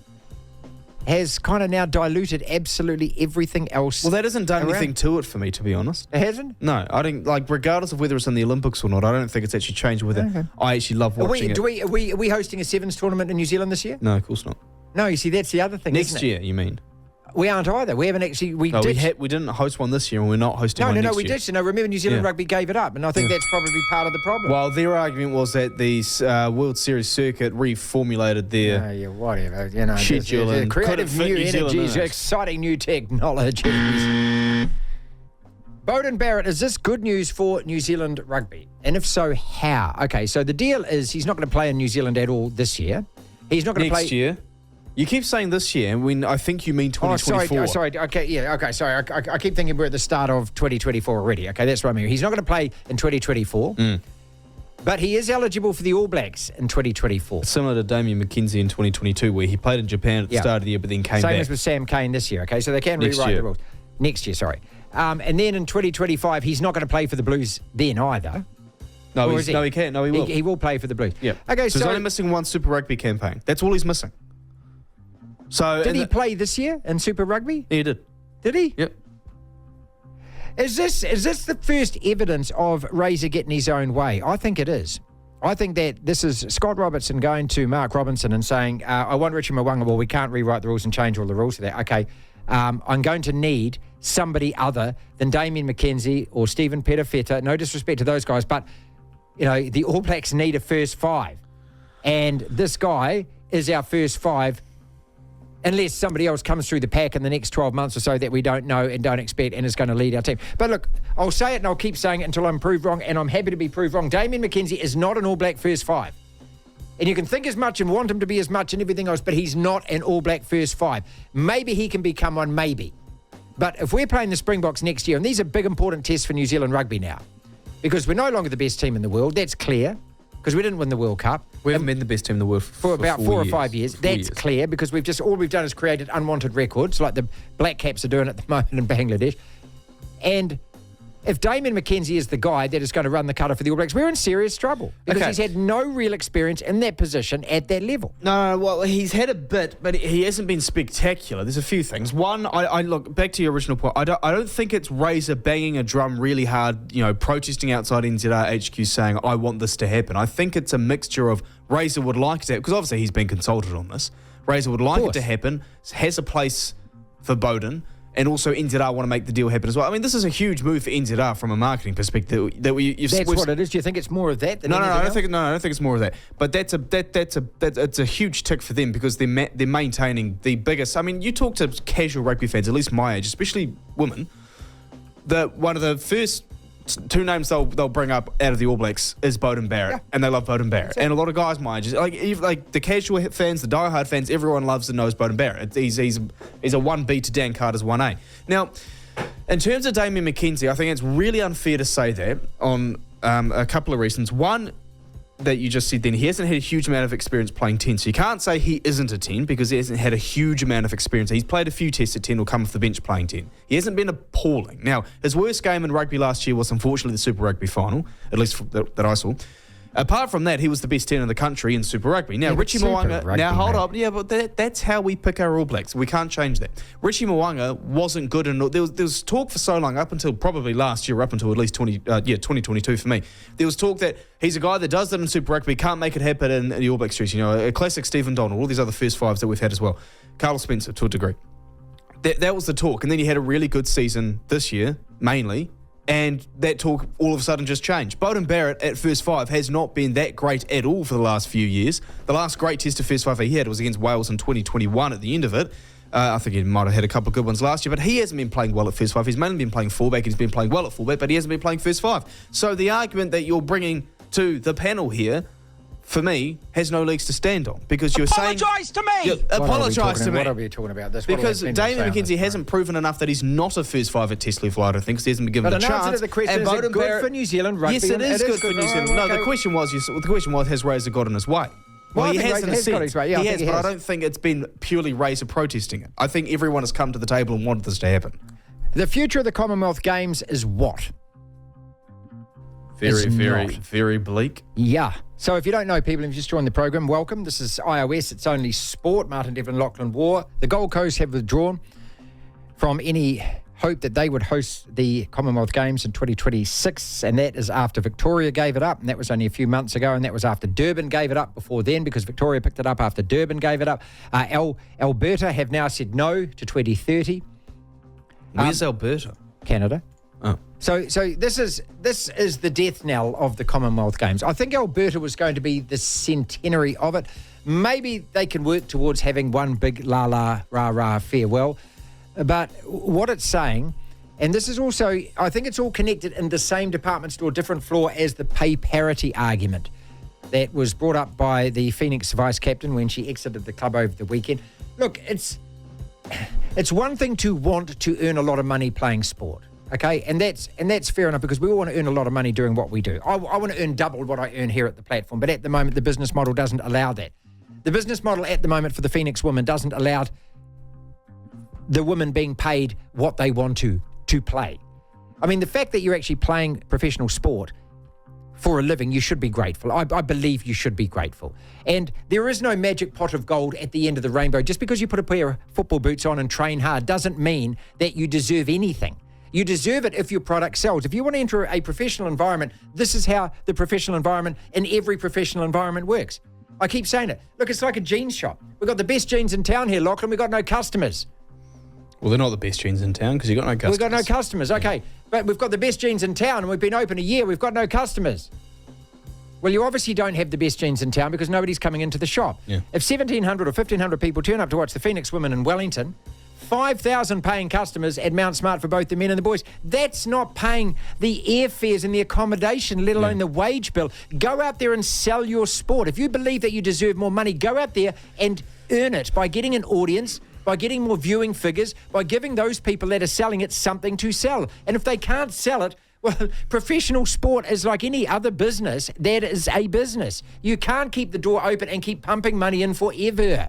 has kind of now diluted absolutely everything else. Well, that hasn't done around. anything to it for me, to be honest. It hasn't? No, I think, like, regardless of whether it's in the Olympics or not, I don't think it's actually changed whether I actually love watching it. Are we hosting a sevens tournament in New Zealand this year? No, of course not. No, you see, that's the other thing. Next year, you mean? We aren't either. We haven't actually. We didn't host one this year, and we're not hosting one next year. No, we did. No, remember New Zealand Rugby gave it up, and I think that's probably part of the problem. Well, their argument was that the World Series circuit reformulated their whatever, schedule and creative new energies, exciting new technologies. Beauden Barrett, is this good news for New Zealand Rugby? And if so, how? Okay, so the deal is he's not going to play in New Zealand at all this year. He's not going to play next year. You keep saying this year, and I think you mean 2024. Sorry. Okay. Sorry. I keep thinking we're at the start of 2024 already. Okay, that's what I mean. He's not going to play in 2024, but he is eligible for the All Blacks in 2024. Similar to Damien McKenzie in 2022, where he played in Japan at the start of the year, but then came back. Same as with Sam Cane this year. Okay, so they can rewrite the rules. Next year, sorry. And then in 2025, he's not going to play for the Blues then either. No, he can't. No, he will. He will play for the Blues. Yeah. Okay, so he's only missing one Super Rugby campaign. That's all he's missing. So did he play this year in Super Rugby? He did. Did he? Yep. Is this the first evidence of Razor getting his own way? I think it is. I think that this is Scott Robertson going to Mark Robinson and saying, I want Richard Mwanga. Well, we can't rewrite the rules and change all the rules for that. Okay, I'm going to need somebody other than Damien McKenzie or Stephen Petafeta. No disrespect to those guys, but the All Blacks need a first five. And this guy is our first five, unless somebody else comes through the pack in the next 12 months or so that we don't know and don't expect and is going to lead our team. But look, I'll say it and I'll keep saying it until I'm proved wrong, and I'm happy to be proved wrong. Damien McKenzie is not an All Black first five. And you can think as much and want him to be as much and everything else, but he's not an All Black first five. Maybe he can become one, maybe. But if we're playing the Springboks next year, and these are big important tests for New Zealand Rugby now, because we're no longer the best team in the world, that's clear, because we didn't win the World Cup. We haven't been the best team in the world for about 4 or 5 years. That's clear, because all we've done is created unwanted records, like the Black Caps are doing at the moment in Bangladesh. And if Damien McKenzie is the guy that is going to run the cutter for the All Blacks, we're in serious trouble, because he's had no real experience in that position at that level. No, well, he's had a bit, but he hasn't been spectacular. There's a few things. One, I look back to your original point. I don't think it's Razor banging a drum really hard, protesting outside NZR HQ saying, I want this to happen. I think it's a mixture of Razor would like it to happen, because obviously he's been consulted on this. Razor would like it to happen, has a place for Beauden, And also NZR want to make the deal happen as well. I mean, this is a huge move for NZR from a marketing perspective. That's what it is. Do you think it's more of that than No, anything I don't else? think. No, I don't think it's more of that. But that's a huge tick for them because they're maintaining the biggest. I mean, you talk to casual rugby fans, at least my age, especially women. One of the first two names they'll bring up out of the All Blacks is Beauden Barrett, and they love Beauden Barrett. And a lot of guys my age, like the casual fans, the diehard fans, everyone loves and knows Beauden Barrett. He's a 1B to Dan Carter's 1A. Now, in terms of Damian McKenzie, I think it's really unfair to say that on a couple of reasons. One, that you just said then, he hasn't had a huge amount of experience playing 10, so you can't say he isn't a 10 because he hasn't had a huge amount of experience. He's played a few tests at 10 or come off the bench playing 10. He hasn't been appalling. Now, his worst game in rugby last year was unfortunately the Super Rugby final, at least that I saw. Apart from that, he was the best 10 in the country in Super Rugby. Now, Richie Mo'unga... Now, hold up. Yeah, but that's how we pick our All Blacks. We can't change that. Richie Mo'unga wasn't good enough. There was talk for so long, up until probably last year, up until at least 2022 for me. There was talk that he's a guy that does that in Super Rugby, can't make it happen in the All Blacks jersey. You know, a classic Stephen Donald, all these other first fives that we've had as well. Carlos Spencer, to a degree. That was the talk. And then he had a really good season this year, mainly. And that talk all of a sudden just changed. Beauden Barrett at first five has not been that great at all for the last few years. The last great test of first five he had was against Wales in 2021 at the end of it. I think he might have had a couple of good ones last year, but he hasn't been playing well at first five. He's mainly been playing fullback. He's been playing well at fullback, but he hasn't been playing first five. So the argument that you're bringing to the panel here, for me, has no legs to stand on because you're saying... Apologise to me! Apologise to me. What are we talking about? Because Damian McKenzie hasn't proven enough that he's not a first five at test level, I don't think, because he hasn't been given a chance. But the question is it good for New Zealand rugby? Yes, it is good for New Zealand. No, the question was, has Razor got in his way? Well, he has in a sense. Yeah, he has, but I don't think it's been purely Razor protesting it. I think everyone has come to the table and wanted this to happen. The future of the Commonwealth Games is what? Very bleak. Yeah. So if you don't know, people, if you just joined the program, welcome. This is iOS. It's only sport. Martin Devlin, Lachlan War. The Gold Coast have withdrawn from any hope that they would host the Commonwealth Games in 2026, and that is after Victoria gave it up, and that was only a few months ago, and that was after Durban gave it up before then because Victoria picked it up after Durban gave it up. Alberta have now said no to 2030. Where's Alberta? Canada. Oh. So this is the death knell of the Commonwealth Games. I think Alberta was going to be the centenary of it. Maybe they can work towards having one big la-la-rah-rah farewell. But what it's saying, and this is also, I think it's all connected in the same department store, different floor as the pay parity argument that was brought up by the Phoenix vice-captain when she exited the club over the weekend. Look, it's one thing to want to earn a lot of money playing sport. Okay, and that's fair enough because we all want to earn a lot of money doing what we do. I want to earn double what I earn here at the platform, but at the moment the business model doesn't allow that. The business model at the moment for the Phoenix women doesn't allow the women being paid what they want to play. I mean, the fact that you're actually playing professional sport for a living, you should be grateful. I believe you should be grateful. And there is no magic pot of gold at the end of the rainbow. Just because you put a pair of football boots on and train hard doesn't mean that you deserve anything. You deserve it if your product sells. If you want to enter a professional environment, this is how the professional environment in every professional environment works. I keep saying it. Look, it's like a jeans shop. We've got the best jeans in town here, Lachlan. We've got no customers. Well, they're not the best jeans in town because you've got no customers. We've got no customers, okay. But we've got the best jeans in town and we've been open a year. We've got no customers. Well, you obviously don't have the best jeans in town because nobody's coming into the shop. Yeah. If 1,700 or 1,500 people turn up to watch the Phoenix women in Wellington, 5,000 paying customers at Mount Smart for both the men and the boys. That's not paying the airfares and the accommodation, let alone the wage bill. Go out there and sell your sport. If you believe that you deserve more money, go out there and earn it by getting an audience, by getting more viewing figures, by giving those people that are selling it something to sell. And if they can't sell it, well, professional sport is like any other business. That is a business. You can't keep the door open and keep pumping money in forever.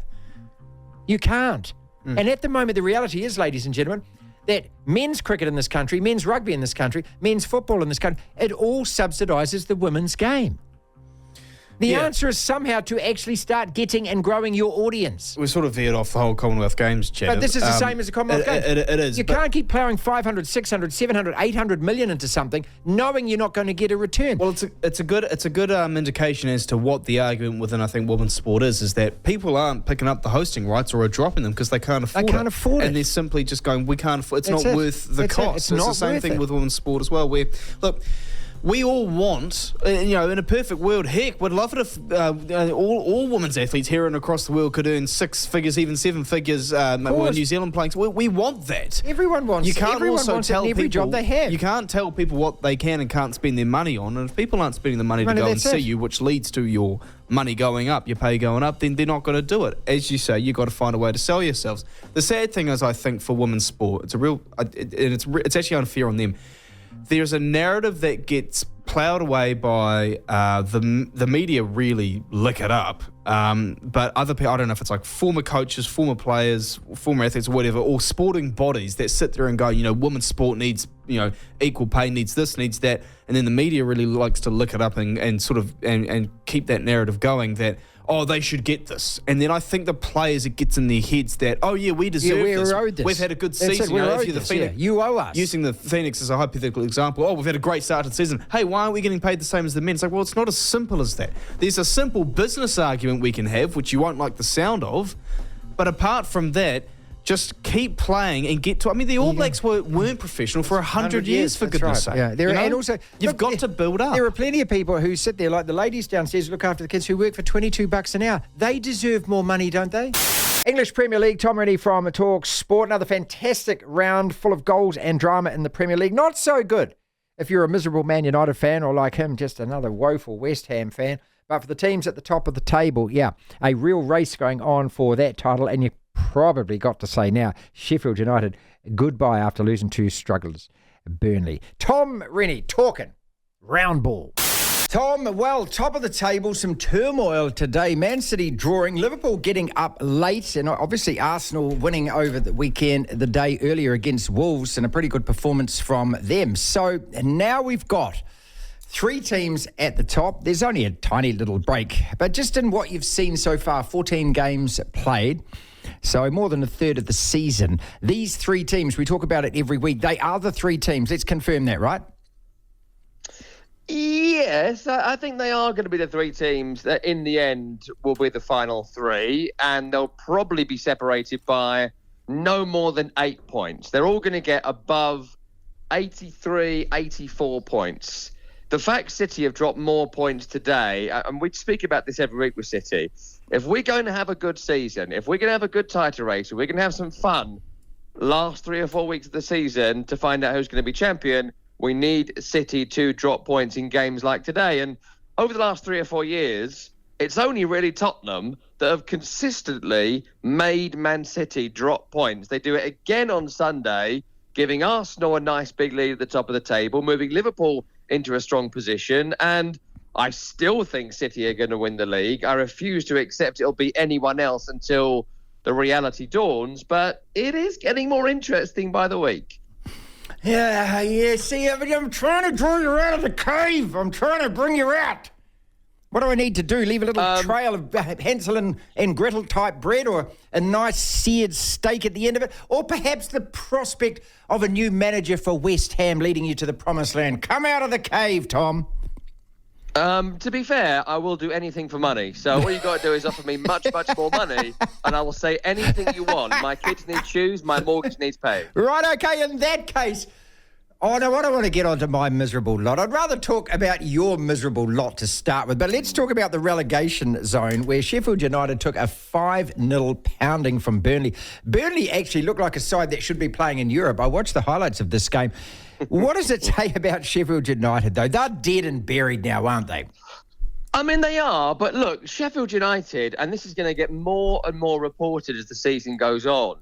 You can't. And at the moment, the reality is, ladies and gentlemen, that men's cricket in this country, men's rugby in this country, men's football in this country, it all subsidises the women's game. The answer is somehow to actually start getting and growing your audience. We sort of veered off the whole Commonwealth Games, Chad. But this is the same as the Commonwealth Games. It is. You can't keep ploughing 500, 600, 700, 800 million into something, knowing you're not going to get a return. Well, it's a good indication as to what the argument within, I think, women's sport is that people aren't picking up the hosting rights or are dropping them because they can't afford it. They can't afford it. And they're simply just going, we can't afford it. It's That's not it. worth the That's it. cost. It's It's not the same worth thing it. with women's sport as well, where, look, we all want, in a perfect world, heck, we'd love it if all women's athletes here and across the world could earn 6 figures, even 7 figures with New Zealand playing. So we want that. Everyone wants it. Everyone wants it in every job they have. You can't tell people what they can and can't spend their money on. And if people aren't spending the money to go and see you, which leads to your money going up, your pay going up, then they're not going to do it. As you say, you've got to find a way to sell yourselves. The sad thing is, I think, for women's sport, it's actually unfair on them. There's a narrative that gets ploughed away by the media really lick it up. But other people, I don't know if it's like former coaches, former players, former athletes or whatever, or sporting bodies that sit there and go, women's sport needs, equal pay, needs this, needs that. And then the media really likes to lick it up and sort of and keep that narrative going that, they should get this. And then I think the players, it gets in their heads that, we deserve this. Owed this. We've had a good season. If you're the Phoenix, you owe us. Using the Phoenix as a hypothetical example, we've had a great start to the season. Hey, why aren't we getting paid the same as the men? It's like, well, it's not as simple as that. There's a simple business argument we can have, which you won't like the sound of. But apart from that, just keep playing and get to... the All Blacks weren't professional for 100 years, for goodness sake. Yeah. And also, you've got to build up. There are plenty of people who sit there, like the ladies downstairs who look after the kids, who work for $22 an hour. They deserve more money, don't they? English Premier League, Tom Rennie from talkSPORT. Another fantastic round full of goals and drama in the Premier League. Not so good if you're a miserable Man United fan or, like him, just another woeful West Ham fan. But for the teams at the top of the table, a real race going on for that title. And you probably got to say now, Sheffield United, goodbye after losing to strugglers, Burnley. Tom Rennie talking round ball. Tom, well, top of the table, some turmoil today. Man City drawing, Liverpool getting up late, and obviously Arsenal winning over the weekend, the day earlier against Wolves, and a pretty good performance from them. So now we've got 3 teams at the top. There's only a tiny little break, but just in what you've seen so far, 14 games played, so more than a third of the season. These 3 teams, we talk about it every week, they are the 3 teams. Let's confirm that, right? Yes, I think they are going to be the 3 teams that in the end will be the final 3, and they'll probably be separated by no more than 8 points. They're all going to get above 83, 84 points. The fact City have dropped more points today, and we speak about this every week with City, if we're going to have a good season, if we're going to have a good title race, if we're going to have some fun last 3 or 4 weeks of the season to find out who's going to be champion, we need City to drop points in games like today. And over the last 3 or 4 years, it's only really Tottenham that have consistently made Man City drop points. They do it again on Sunday, giving Arsenal a nice big lead at the top of the table, moving Liverpool into a strong position. And I still think City are going to win the league. I refuse to accept it'll be anyone else until the reality dawns. But it is getting more interesting by the week. Yeah. See, I'm trying to draw you out of the cave. I'm trying to bring you out. What do I need to do? Leave a little trail of Hansel and Gretel type bread, or a nice seared steak at the end of it? Or perhaps the prospect of a new manager for West Ham leading you to the promised land? Come out of the cave, Tom. To be fair, I will do anything for money. So all you got to do is offer me much, much more money, and I will say anything you want. My kids need shoes, my mortgage needs paid. Right, okay, in that case... Oh, no, I don't want to get onto my miserable lot. I'd rather talk about your miserable lot to start with. But let's talk about the relegation zone, where Sheffield United took a 5-0 pounding from Burnley. Burnley actually looked like a side that should be playing in Europe. I watched the highlights of this game. What does it say about Sheffield United, though? They're dead and buried now, aren't they? They are. But look, Sheffield United, and this is going to get more and more reported as the season goes on,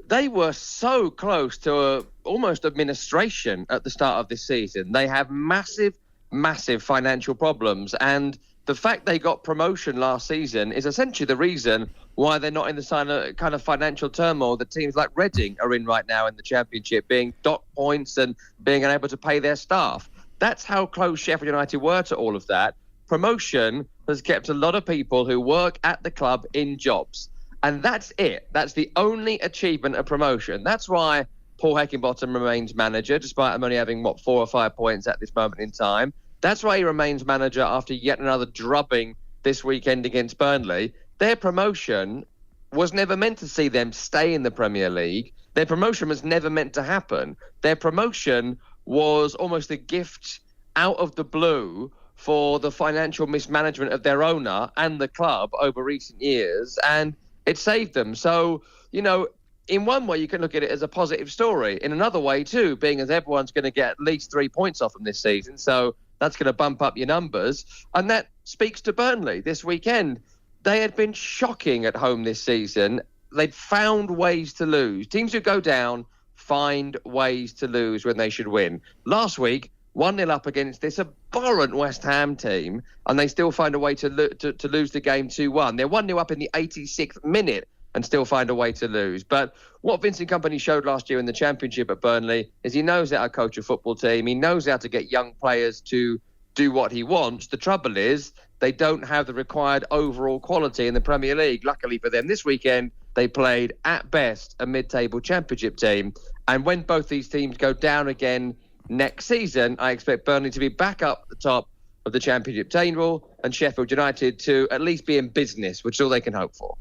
they were so close to almost administration at the start of this season. They have massive, massive financial problems. And the fact they got promotion last season is essentially the reason why they're not in the kind of financial turmoil that teams like Reading are in right now in the Championship, being docked points and being unable to pay their staff. That's how close Sheffield United were to all of that. promotion has kept a lot of people who work at the club in jobs. And that's it. That's the only achievement of promotion. That's why Paul Heckingbottom remains manager, despite him only having, 4 or 5 points at this moment in time. That's why he remains manager after yet another drubbing this weekend against Burnley. Their promotion was never meant to see them stay in the Premier League. Their promotion was never meant to happen. Their promotion was almost a gift out of the blue for the financial mismanagement of their owner and the club over recent years, and it saved them. So, in one way you can look at it as a positive story. In another way too, being as everyone's going to get at least 3 points off them this season, so that's going to bump up your numbers. And that speaks to Burnley this weekend. They had been shocking at home this season. They'd found ways to lose. Teams who go down find ways to lose when they should win. Last week, 1-0 up against this abhorrent West Ham team, and they still find a way to lose the game 2-1. They're 1-0 up in the 86th minute and still find a way to lose. But what Vincent Kompany showed last year in the Championship at Burnley is he knows how to coach a football team. He knows how to get young players to do what he wants. The trouble is they don't have the required overall quality in the Premier League. Luckily for them, this weekend, they played, at best, a mid-table Championship team. And when both these teams go down again next season, I expect Burnley to be back up the top of the Championship table and Sheffield United to at least be in business, which is all they can hope for.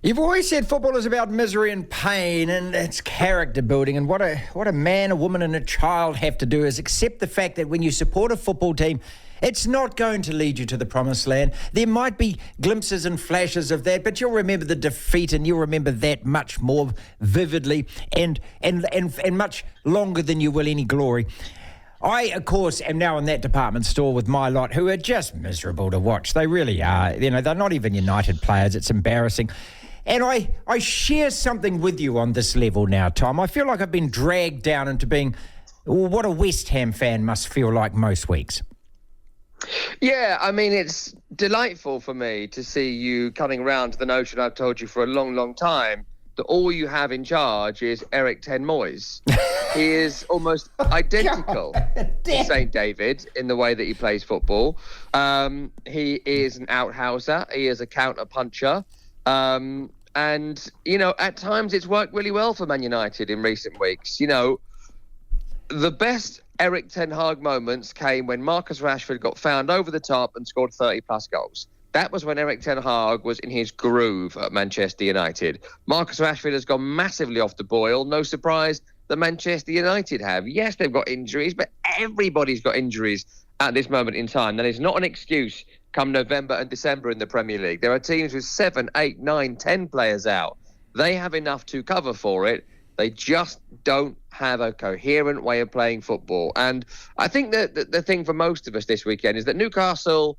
You've always said football is about misery and pain, and it's character building. And what a man, a woman and a child have to do is accept the fact that when you support a football team, it's not going to lead you to the promised land. There might be glimpses and flashes of that, but you'll remember the defeat, and you'll remember that much more vividly and much longer than you will any glory. I, of course, am now in that department store with my lot, who are just miserable to watch. They really are. They're not even United players. It's embarrassing. And I share something with you on this level now, Tom. I feel like I've been dragged down into being what a West Ham fan must feel like most weeks. Yeah, I mean, it's delightful for me to see you coming around to the notion I've told you for a long, long time, that all you have in charge is Eric Ten Moyes. He is almost identical to St. David in the way that he plays football. He is an outhouser. He is a counter-puncher. And, at times it's worked really well for Man United in recent weeks. The best Eric Ten Hag moments came when Marcus Rashford got found over the top and scored 30-plus goals. That was when Eric Ten Hag was in his groove at Manchester United. Marcus Rashford has gone massively off the boil. No surprise that Manchester United have. Yes, they've got injuries, but everybody's got injuries at this moment in time. That is not an excuse come November and December in the Premier League. There are teams with 7, 8, 9, 10 players out. They have enough to cover for it. They just don't have a coherent way of playing football. And I think that the thing for most of us this weekend is that Newcastle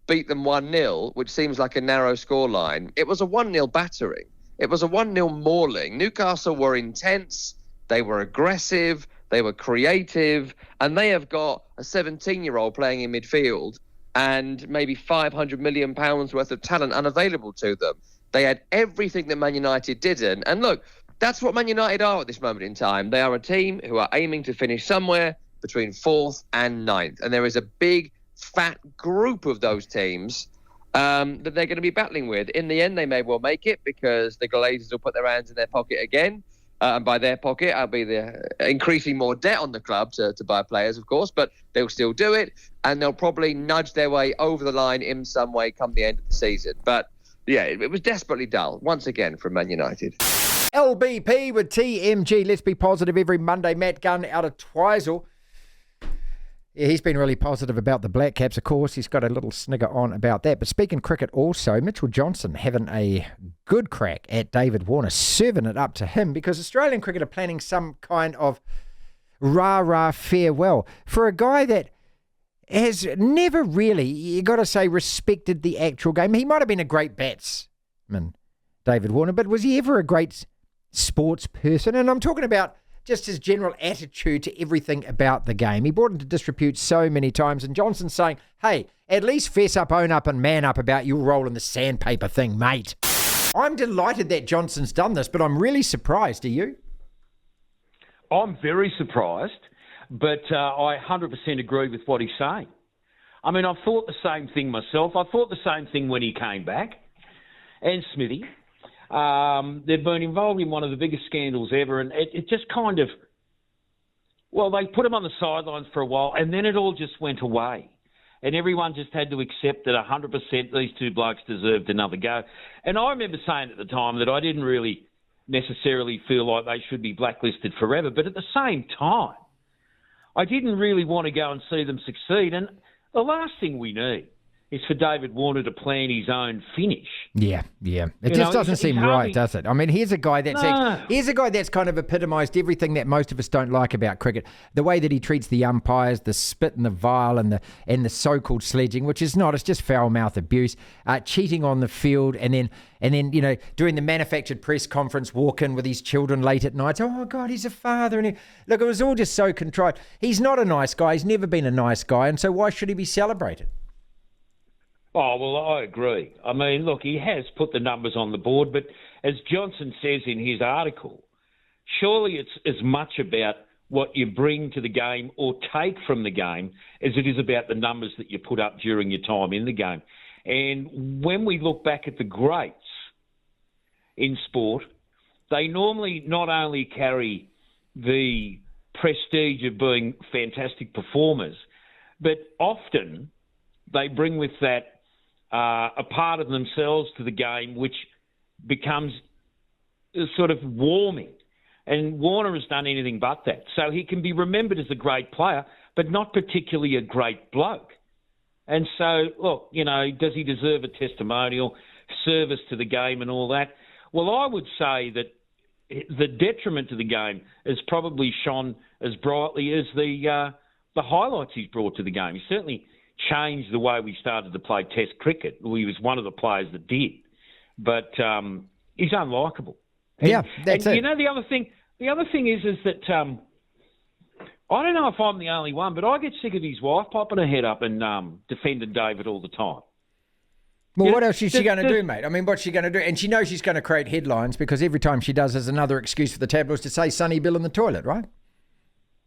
beat them 1-0, which seems like a narrow scoreline. It was a 1-0 battering. It was a 1-0 mauling. Newcastle were intense. They were aggressive. They were creative. And they have got a 17-year-old playing in midfield and maybe £500 million worth of talent unavailable to them. They had everything that Man United didn't. And look, that's what Man United are at this moment in time. They are a team who are aiming to finish somewhere between 4th and 9th. And there is a big, fat group of those teams that they're going to be battling with. In the end, they may well make it because the Glazers will put their hands in their pocket again. And by their pocket, I'll be increasing more debt on the club to buy players, of course, but they'll still do it. And they'll probably nudge their way over the line in some way come the end of the season. But yeah, it was desperately dull, once again, from Man United. LBP with TMG. Let's be positive every Monday. Matt Gunn out of Twizel. Yeah, he's been really positive about the Black Caps, of course. He's got a little snigger on about that. But speaking cricket also, Mitchell Johnson having a good crack at David Warner, serving it up to him because Australian cricket are planning some kind of rah-rah farewell for a guy that has never really, you got to say, respected the actual game. He might have been a great batsman, David Warner, but was he ever a great sports person? And I'm talking about just his general attitude to everything about the game. He brought into disrepute so many times, and Johnson's saying, hey, at least fess up, own up and man up about your role in the sandpaper thing, mate. I'm delighted that Johnson's done this, but I'm really surprised. Are you? I'm very surprised, but I 100% agree with what he's saying. I mean, I've thought the same thing myself. I thought the same thing when he came back. And Smithy. They've been involved in one of the biggest scandals ever, and it just kind of... Well, they put him on the sidelines for a while, and then it all just went away. And everyone just had to accept that 100% these two blokes deserved another go. And I remember saying at the time that I didn't really necessarily feel like they should be blacklisted forever. But at the same time, I didn't really want to go and see them succeed. And the last thing we need is for David Warner to plan his own finish. Yeah. It just doesn't seem right, does it? I mean, here's a guy that's kind of epitomised everything that most of us don't like about cricket. The way that he treats the umpires, the spit and the vile and the so-called sledging, which is not, it's just foul-mouth abuse, cheating on the field, and then doing the manufactured press conference, walk in with his children late at night. Oh, God, he's a father. And look, it was all just so contrite. He's not a nice guy. He's never been a nice guy. And so why should he be celebrated? Oh, well, I agree. I mean, look, he has put the numbers on the board, but as Johnson says in his article, surely it's as much about what you bring to the game or take from the game as it is about the numbers that you put up during your time in the game. And when we look back at the greats in sport, they normally not only carry the prestige of being fantastic performers, but often they bring with that a part of themselves to the game which becomes sort of warming. And Warner has done anything but that. So he can be remembered as a great player, but not particularly a great bloke. And so, look, does he deserve a testimonial, service to the game and all that? Well, I would say that the detriment to the game has probably shone as brightly as the highlights he's brought to the game. He certainly changed the way we started to play Test cricket. He was one of the players that did, but he's unlikable. Yeah, that's it. The other thing is that I don't know if I'm the only one, but I get sick of his wife popping her head up and defending David all the time. Well, what else is she going to do, mate? I mean, what's she going to do? And she knows she's going to create headlines because every time she does, there's another excuse for the tabloids to say Sonny Bill in the toilet, right?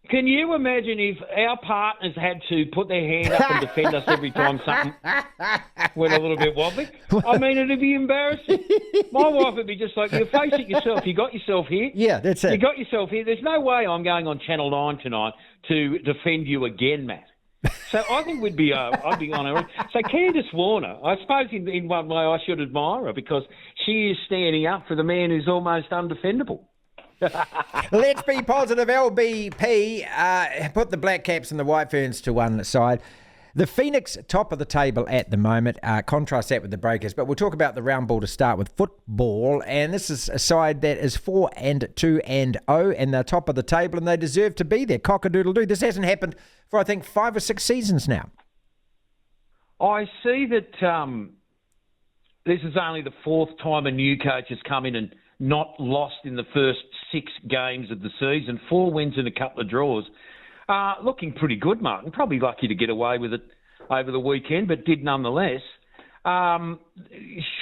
Can you imagine if our partners had to put their hand up and defend us every time something went a little bit wobbly? I mean, it'd be embarrassing. My wife would be just like, you face it yourself. You got yourself here. Yeah, that's it. You got yourself here. There's no way I'm going on Channel 9 tonight to defend you again, Matt. So I think I'd be on her. So Candice Warner, I suppose in one way I should admire her because she is standing up for the man who's almost undefendable. Let's be positive, LBP. Put the Black Caps and the White Ferns to one side. The Phoenix, top of the table at the moment. Contrast that with the Breakers. But we'll talk about the round ball to start with football. And this is a side that is 4-2-0, and they're top of the table, and they deserve to be there. Cock-a-doodle-doo. This hasn't happened for, I think, 5 or 6 seasons now. I see that this is only the 4th time a new coach has come in and not lost in the first 6 games of the season. 4 wins and a couple of draws. Looking pretty good, Martin. Probably lucky to get away with it over the weekend, but did nonetheless.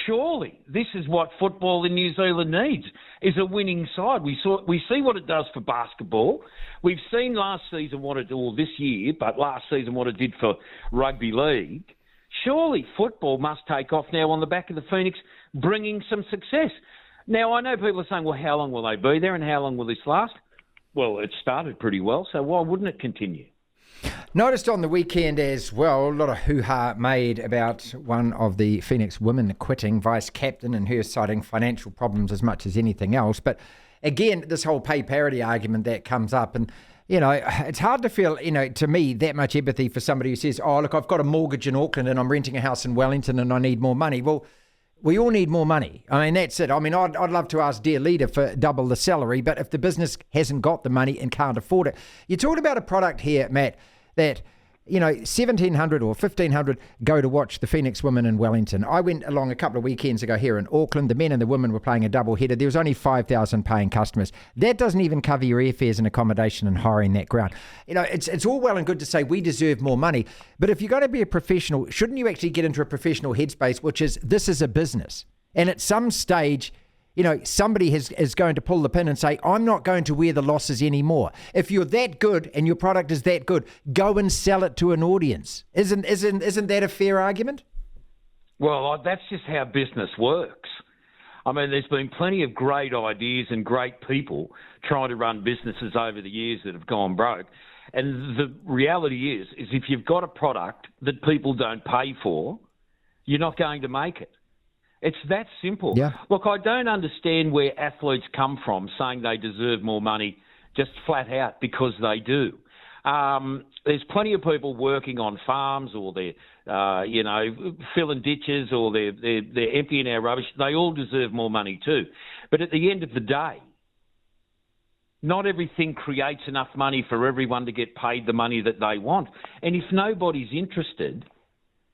Surely this is what football in New Zealand needs, is a winning side. We see what it does for basketball. We've seen last season what it did, or this year, but last season what it did for rugby league. Surely football must take off now on the back of the Phoenix, bringing some success. Now, I know people are saying, well, how long will they be there and how long will this last? Well, it started pretty well, so why wouldn't it continue? Noticed on the weekend as well, a lot of hoo-ha made about one of the Phoenix women quitting, vice-captain, and her citing financial problems as much as anything else. But again, this whole pay parity argument that comes up, and it's hard to feel, to me, that much empathy for somebody who says, oh, look, I've got a mortgage in Auckland and I'm renting a house in Wellington and I need more money. Well, we all need more money. I mean, that's it. I mean, I'd love to ask dear leader for double the salary, but if the business hasn't got the money and can't afford it. You're talking about a product here, Matt, that, 1,700 or 1,500 go to watch the Phoenix women in Wellington. I went along a couple of weekends ago here in Auckland. The men and the women were playing a double header. There was only 5,000 paying customers. That doesn't even cover your airfares and accommodation and hiring that ground. It's all well and good to say we deserve more money, but if you're going to be a professional, shouldn't you actually get into a professional headspace, which is this is a business? And at some stage, somebody is going to pull the pin and say, I'm not going to wear the losses anymore. If you're that good and your product is that good, go and sell it to an audience. Isn't that a fair argument? Well, that's just how business works. I mean, there's been plenty of great ideas and great people trying to run businesses over the years that have gone broke. And the reality is if you've got a product that people don't pay for, you're not going to make it. It's that simple. Yeah. Look, I don't understand where athletes come from saying they deserve more money just flat out because they do. There's plenty of people working on farms or they're, filling ditches or they're emptying our rubbish. They all deserve more money too. But at the end of the day, not everything creates enough money for everyone to get paid the money that they want. And if nobody's interested,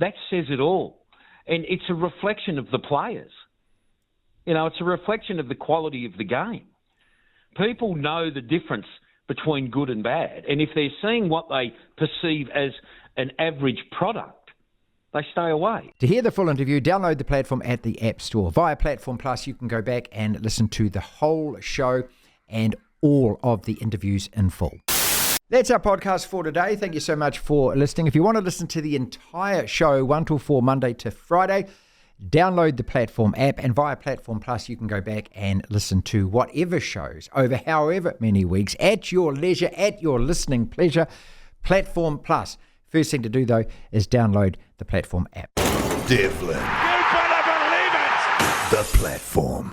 that says it all. And it's a reflection of the players. It's a reflection of the quality of the game. People know the difference between good and bad. And if they're seeing what they perceive as an average product, they stay away. To hear the full interview, download the platform at the App Store. Via Platform Plus, you can go back and listen to the whole show and all of the interviews in full. That's our podcast for today. Thank you so much for listening. If you want to listen to the entire show, 1 till 4, Monday to Friday, download the Platform app, and via Platform Plus, you can go back and listen to whatever shows over however many weeks at your leisure, at your listening pleasure. Platform Plus. First thing to do, though, is download the Platform app. Devlin. You better believe it! The Platform.